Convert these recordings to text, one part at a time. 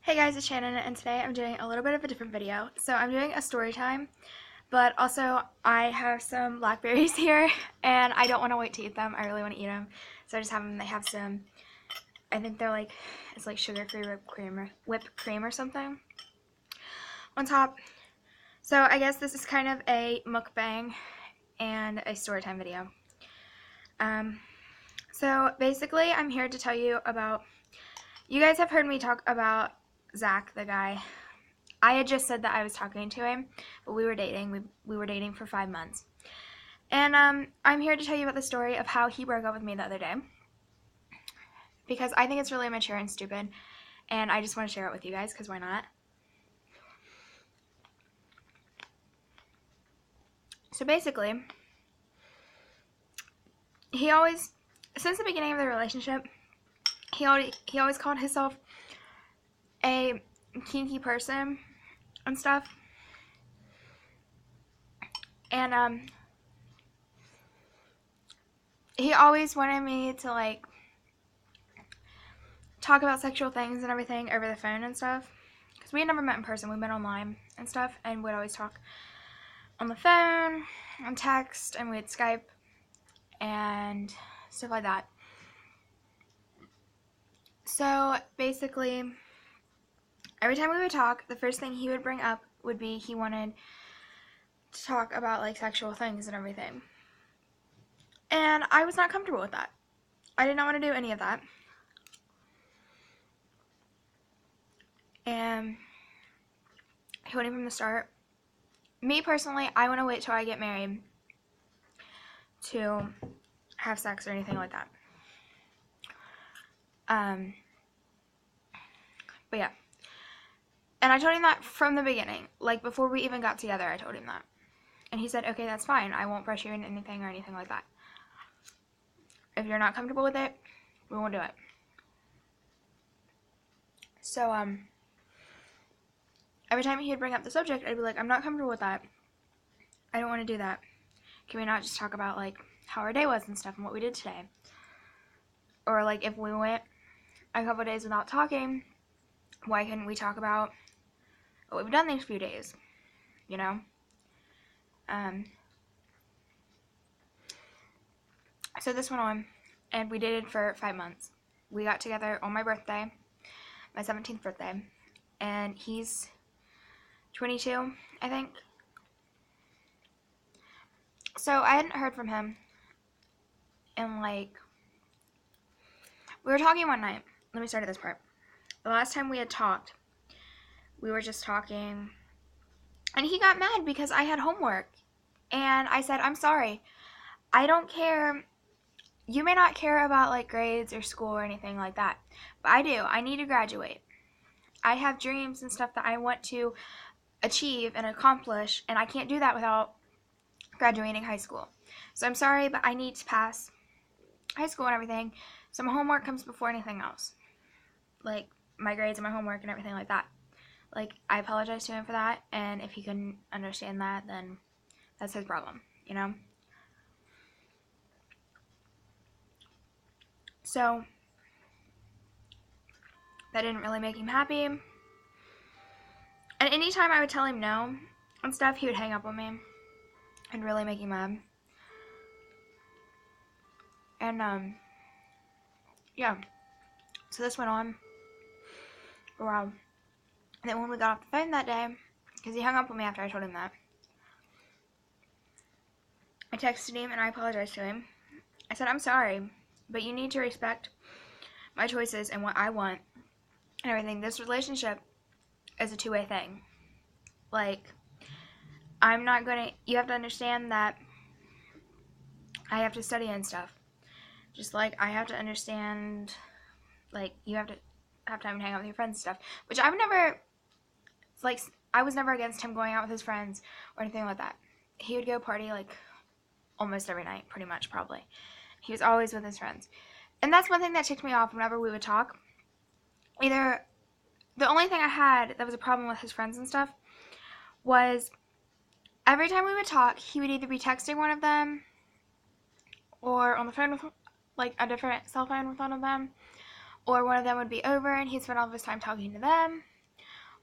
Hey guys, it's Shannon, and today I'm doing a little bit of a different video. So I'm doing a story time, but also I have some blackberries here, and I don't want to wait to eat them. I really want to eat them, so I just have them. They have some, I think they're like, it's like sugar-free whipped cream or something on top. So I guess this is kind of a mukbang and a story time video. So basically I'm here to tell you about, you guys have heard me talk about Zach, the guy. I had just said that I was talking to him, but we were dating. We were dating for 5 months. And I'm here to tell you about the story of how he broke up with me the other day. Because I think it's really immature and stupid. And I just want to share it with you guys, because why not? So basically, he always, since the beginning of the relationship, he always called himself a kinky person and stuff. And he always wanted me to like talk about sexual things and everything over the phone and stuff, because we had never met in person. We met online and stuff, and we'd always talk on the phone, on text, and we'd Skype and stuff like that. So basically, every time we would talk, the first thing he would bring up would be he wanted to talk about like sexual things and everything. And I was not comfortable with that. I did not want to do any of that. And he told me from the start, me personally, I want to wait till I get married to have sex or anything like that. But yeah. And I told him that from the beginning. Like, before we even got together, I told him that. And he said, okay, that's fine. I won't pressure you into anything or anything like that. If you're not comfortable with it, we won't do it. So, every time he would bring up the subject, I'd be like, I'm not comfortable with that. I don't want to do that. Can we not just talk about, like, how our day was and stuff and what we did today? Or, like, if we went a couple days without talking, why couldn't we talk about what we've done these few days? You know? So this went on, and we dated for 5 months. We got together on my birthday, my 17th birthday, and he's 22, I think. So I hadn't heard from him, and like, we were talking one night. Let me start at this part. The last time we had talked, we were just talking, and he got mad because I had homework, and I said, I'm sorry, I don't care. You may not care about like grades or school or anything like that, but I do. I need to graduate. I have dreams and stuff that I want to achieve and accomplish, and I can't do that without graduating high school. So I'm sorry, but I need to pass high school and everything, so my homework comes before anything else. Like, my grades and my homework and everything like that. Like, I apologize to him for that, and if he couldn't understand that, then that's his problem, you know? So, that didn't really make him happy. And anytime I would tell him no and stuff, he would hang up on me and really make him mad. And, yeah. So this went on for a while. And then when we got off the phone that day, because he hung up on me after I told him that, I texted him and I apologized to him. I said, I'm sorry, but you need to respect my choices and what I want and everything. This relationship is a two-way thing. Like, I'm not gonna, you have to understand that I have to study and stuff. Just like I have to understand, like, you have to have time to hang out with your friends and stuff. Which I've never, like, I was never against him going out with his friends or anything like that. He would go party, like, almost every night, pretty much, probably. He was always with his friends. And that's one thing that ticked me off whenever we would talk. Either, the only thing I had that was a problem with his friends and stuff was every time we would talk, he would either be texting one of them or on the phone with, like, a different cell phone with one of them, or one of them would be over and he'd spend all of his time talking to them,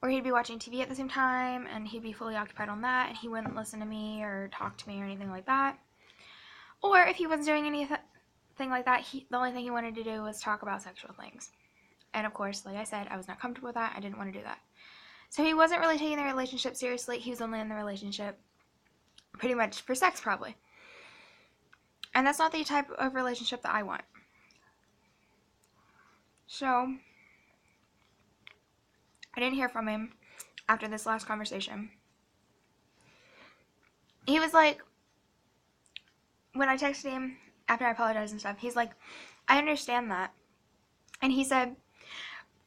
or he'd be watching TV at the same time and he'd be fully occupied on that and he wouldn't listen to me or talk to me or anything like that. Or if he wasn't doing anything like that, the only thing he wanted to do was talk about sexual things. And of course, like I said, I was not comfortable with that. I didn't want to do that. So he wasn't really taking the relationship seriously. He was only in the relationship pretty much for sex, probably. And that's not the type of relationship that I want. So I didn't hear from him after this last conversation. He was like, when I texted him after I apologized and stuff, he's like, I understand that. And he said,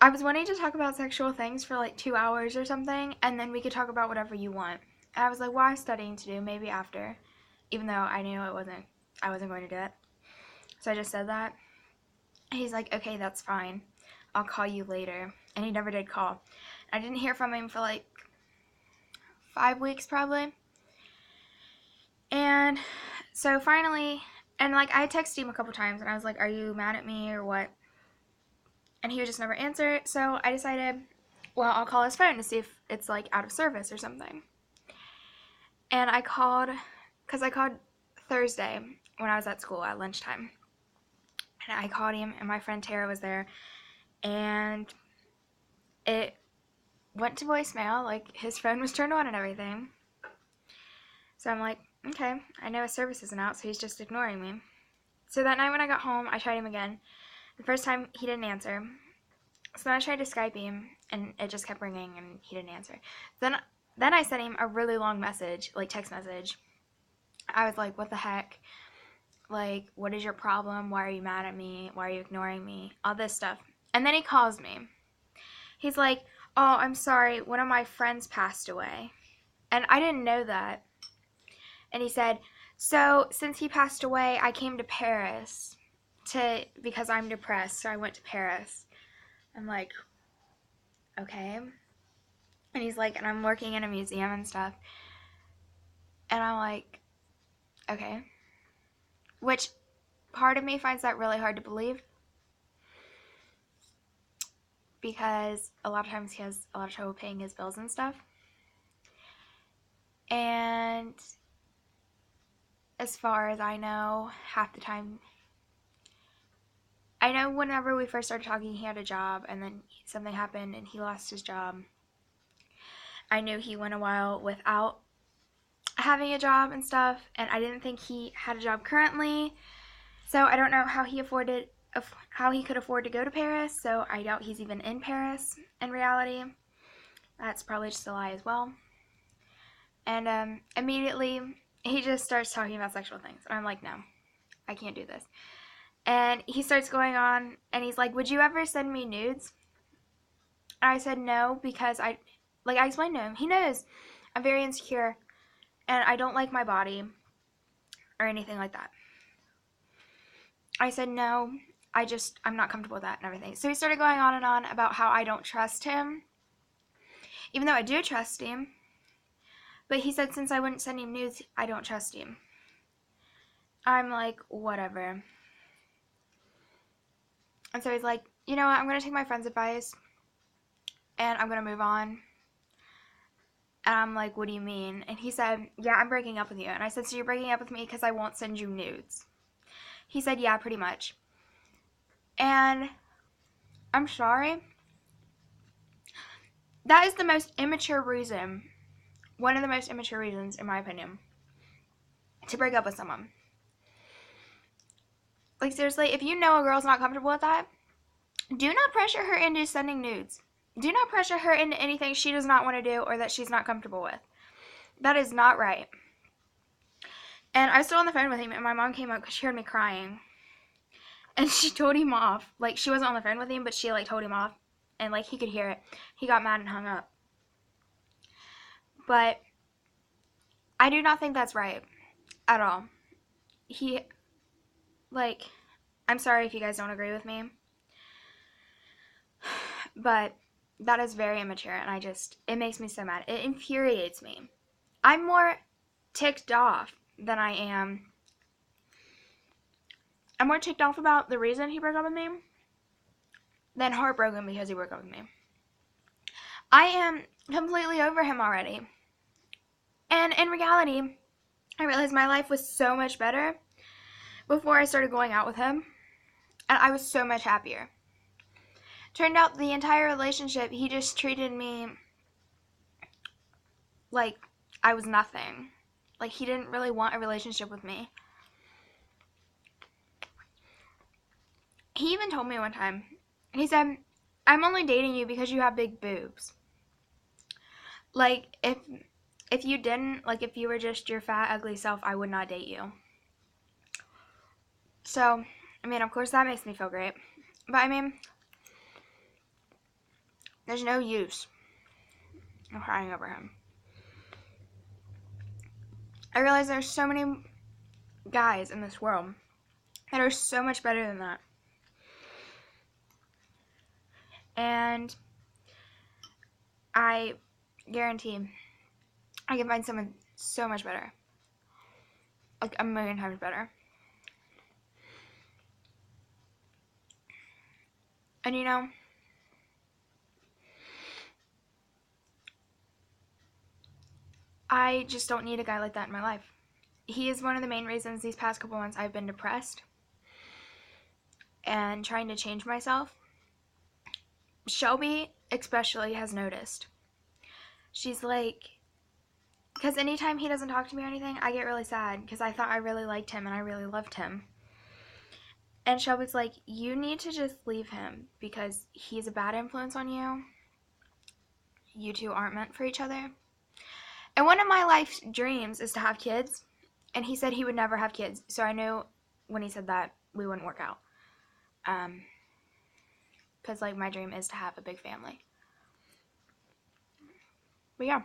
I was wanting to talk about sexual things for like 2 hours or something, and then we could talk about whatever you want. And I was like, well, I have studying to do, maybe after, even though I knew I wasn't going to do it. So I just said that. He's like, okay, that's fine. I'll call you later. And he never did call. I didn't hear from him for like 5 weeks probably. And so finally, and like I texted him a couple times and I was like, are you mad at me or what? And he would just never answer. So I decided, well, I'll call his phone to see if it's like out of service or something. And I called, because I called Thursday when I was at school at lunchtime. And I called him and my friend Tara was there. And it went to voicemail, like his phone was turned on and everything. So I'm like, okay, I know his service isn't out, so he's just ignoring me. So that night when I got home, I tried him again. The first time, he didn't answer. So then I tried to Skype him, and it just kept ringing, and he didn't answer. Then I sent him a really long message, like text message. I was like, what the heck? Like, what is your problem? Why are you mad at me? Why are you ignoring me? All this stuff. And then he calls me. He's like, oh, I'm sorry, one of my friends passed away. And I didn't know that. And he said, so since he passed away, I came to Paris because I'm depressed, so I went to Paris. I'm like, okay. And he's like, and I'm working in a museum and stuff. And I'm like, okay. Which part of me finds that really hard to believe. Because a lot of times he has a lot of trouble paying his bills and stuff. And as far as I know, half the time, I know whenever we first started talking, he had a job, and then something happened, and he lost his job. I knew he went a while without having a job and stuff, and I didn't think he had a job currently, so I don't know how he could afford to go to Paris, so I doubt he's even in Paris in reality. That's probably just a lie as well. And immediately, he just starts talking about sexual things, and I'm like, no, I can't do this. And he starts going on, and he's like, would you ever send me nudes? And I said no, because I explained to him, he knows I'm very insecure, and I don't like my body, or anything like that. I said no, I'm not comfortable with that and everything. So he started going on and on about how I don't trust him, even though I do trust him. But he said since I wouldn't send him nudes, I don't trust him. I'm like, whatever. And so he's like, you know what, I'm going to take my friend's advice, and I'm going to move on. And I'm like, what do you mean? And he said, yeah, I'm breaking up with you. And I said, so you're breaking up with me because I won't send you nudes? He said, yeah, pretty much. And I'm sorry. That is the most immature reason, one of the most immature reasons, in my opinion, to break up with someone. Like, seriously, if you know a girl's not comfortable with that, do not pressure her into sending nudes. Do not pressure her into anything she does not want to do or that she's not comfortable with. That is not right. And I was still on the phone with him, and my mom came up because she heard me crying. And she told him off. Like, she wasn't on the phone with him, but she, like, told him off. And, like, he could hear it. He got mad and hung up. But I do not think that's right at all. I'm sorry if you guys don't agree with me. But that is very immature, and it makes me so mad. It infuriates me. I'm more ticked off than I am. I'm more ticked off about the reason he broke up with me then heartbroken because he broke up with me. I am completely over him already. And in reality, I realized my life was so much better before I started going out with him. And I was so much happier. Turned out the entire relationship, he just treated me like I was nothing. Like, he didn't really want a relationship with me. He even told me one time, he said, I'm only dating you because you have big boobs. Like, if you didn't, like, if you were just your fat, ugly self, I would not date you. So, I mean, of course that makes me feel great. But, I mean, there's no use in crying over him. I realize there's so many guys in this world that are so much better than that. And I guarantee I can find someone so much better. Like a million times better. And you know, I just don't need a guy like that in my life. He is one of the main reasons these past couple months I've been depressed and trying to change myself. Shelby especially has noticed. She's like, because anytime he doesn't talk to me or anything, I get really sad because I thought I really liked him and I really loved him. And Shelby's like, you need to just leave him because he's a bad influence on you. You two aren't meant for each other. And one of my life's dreams is to have kids. And he said he would never have kids. So I knew when he said that we wouldn't work out. Because, like, my dream is to have a big family. But, yeah.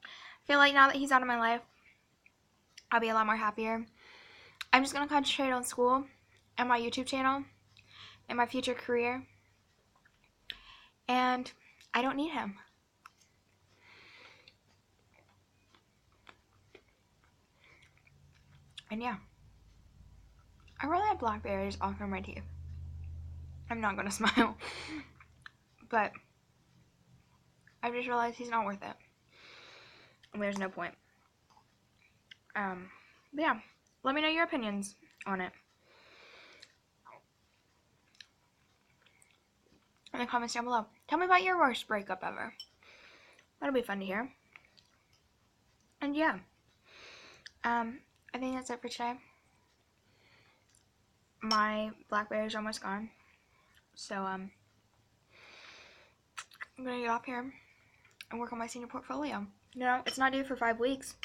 I feel like now that he's out of my life, I'll be a lot more happier. I'm just going to concentrate on school and my YouTube channel and my future career. And I don't need him. And, yeah. I really have blackberries all over my teeth. I'm not going to smile. But I just realized he's not worth it. And there's no point. But yeah. Let me know your opinions on it. In the comments down below. Tell me about your worst breakup ever. That'll be fun to hear. And yeah. I think that's it for today. My blackberry's almost gone. So, I'm gonna get off here and work on my senior portfolio. You know, it's not due for 5 weeks.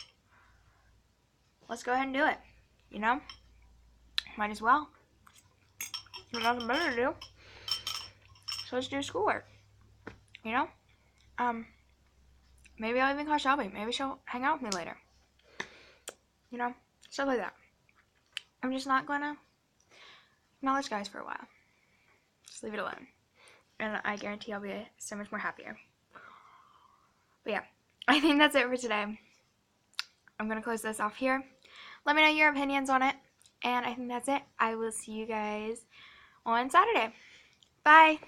Let's go ahead and do it. You know? Might as well. There's nothing better to do. So let's do schoolwork. You know? Maybe I'll even call Shelby. Maybe she'll hang out with me later. You know? Stuff like that. I'm just not gonna acknowledge guys for a while. Just leave it alone. And I guarantee I'll be so much more happier. But yeah, I think that's it for today. I'm going to close this off here. Let me know your opinions on it. And I think that's it. I will see you guys on Saturday. Bye.